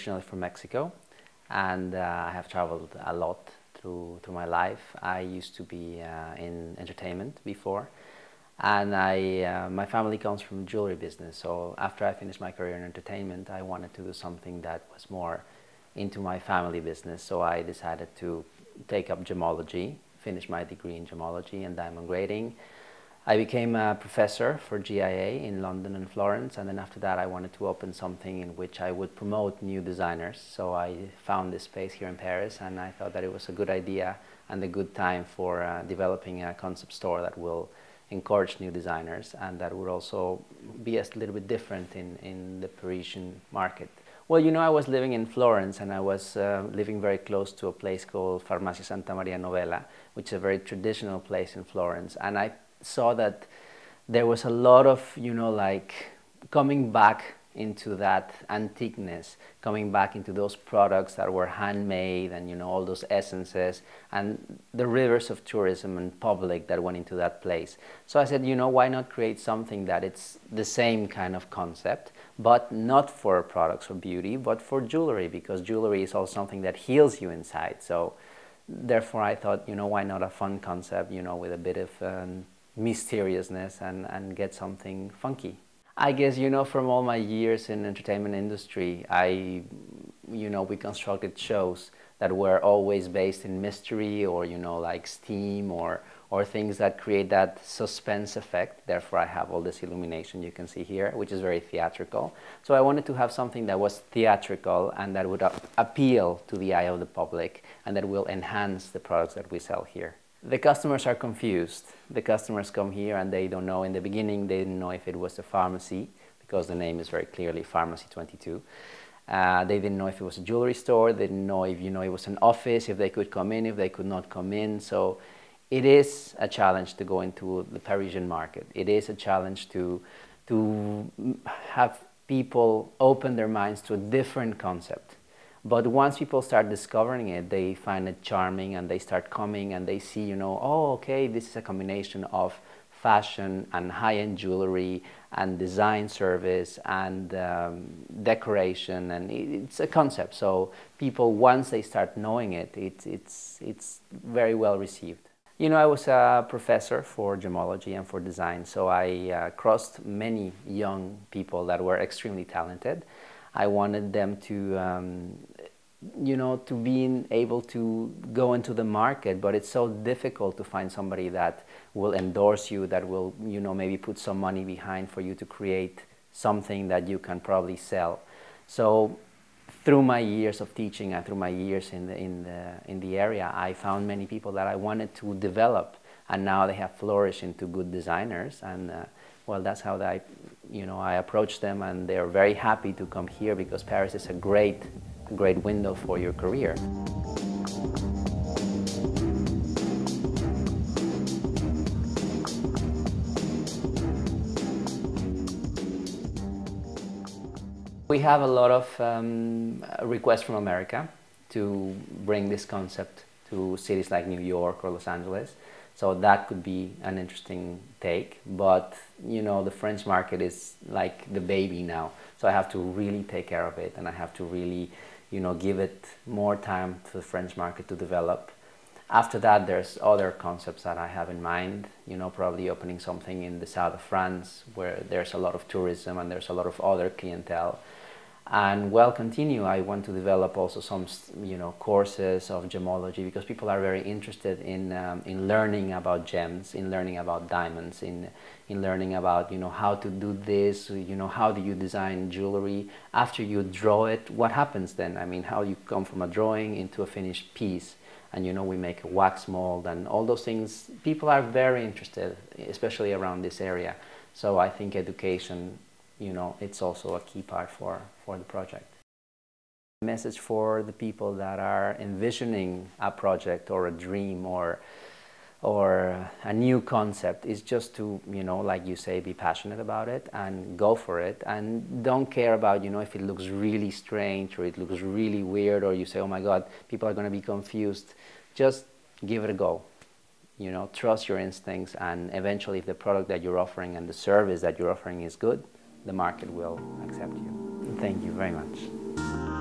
originally from Mexico, and I have traveled a lot through my life. I used to be in entertainment before, and my family comes from jewelry business. So after I finished my career in entertainment, I wanted to do something that was more into my family business. So I decided to take up gemology, finish my degree in gemology and diamond grading. I became a professor for GIA in London and Florence, and then after that I wanted to open something in which I would promote new designers. So I found this space here in Paris, and I thought that it was a good idea and a good time for developing a concept store that will encourage new designers and that would also be a little bit different in the Parisian market. Well, you know, I was living in Florence, and I was living very close to a place called Farmacia Santa Maria Novella, which is a very traditional place in Florence. And I saw that there was a lot of, you know, like coming back into that antiqueness, coming back into those products that were handmade and, you know, all those essences and the rivers of tourism and public that went into that place. So I said, you know, why not create something that it's the same kind of concept, but not for products or beauty, but for jewelry, because jewelry is also something that heals you inside. So therefore I thought, you know, why not a fun concept, you know, with a bit of mysteriousness and get something funky. I guess, you know, from all my years in entertainment industry, we constructed shows that were always based in mystery or, you know, like steam or things that create that suspense effect. Therefore, I have all this illumination you can see here, which is very theatrical. So I wanted to have something that was theatrical and that would appeal to the eye of the public and that will enhance the products that we sell here. The customers are confused. The customers come here and they don't know. In the beginning, they didn't know if it was a pharmacy, because the name is very clearly Pharmacy 22. They didn't know if it was a jewelry store. They didn't know if, you know, it was an office, if they could come in, if they could not come in. So it is a challenge to go into the Parisian market. It is a challenge to have people open their minds to a different concept. But once people start discovering it, they find it charming and they start coming and they see, you know, oh, okay, this is a combination of fashion and high-end jewelry and design service and decoration, and it's a concept. So people, once they start knowing it, it's very well received. You know, I was a professor for gemology and for design, so I crossed many young people that were extremely talented. I wanted them to, you know, to be able to go into the market, but it's so difficult to find somebody that will endorse you, that will, you know, maybe put some money behind for you to create something that you can probably sell. So through my years of teaching and through my years in the area, I found many people that I wanted to develop, and now they have flourished into good designers. And well, that's how I approach them, and they're very happy to come here because Paris is a great window for your career. We have a lot of requests from America to bring this concept to cities like New York or Los Angeles. So that could be an interesting take, but you know, the French market is like the baby now. So I have to really take care of it, and I have to really, you know, give it more time to the French market to develop. After that, there's other concepts that I have in mind, you know, probably opening something in the south of France where there's a lot of tourism and there's a lot of other clientele. And well, I want to develop also some, you know, courses of gemology, because people are very interested in learning about gems, in learning about diamonds, in learning about, you know, how to do this, you know, how do you design jewelry. After you draw it, what happens then? I mean, how you come from a drawing into a finished piece. And, you know, we make a wax mold and all those things. People are very interested, especially around this area. So I think education, you know, it's also a key part for the project. The message for the people that are envisioning a project or a dream or a new concept is just to, you know, like you say, be passionate about it and go for it, and don't care about, you know, if it looks really strange or it looks really weird, or you say, oh my God, people are going to be confused. Just give it a go. You know, trust your instincts, and eventually if the product that you're offering and the service that you're offering is good, the market will accept you. Thank you very much.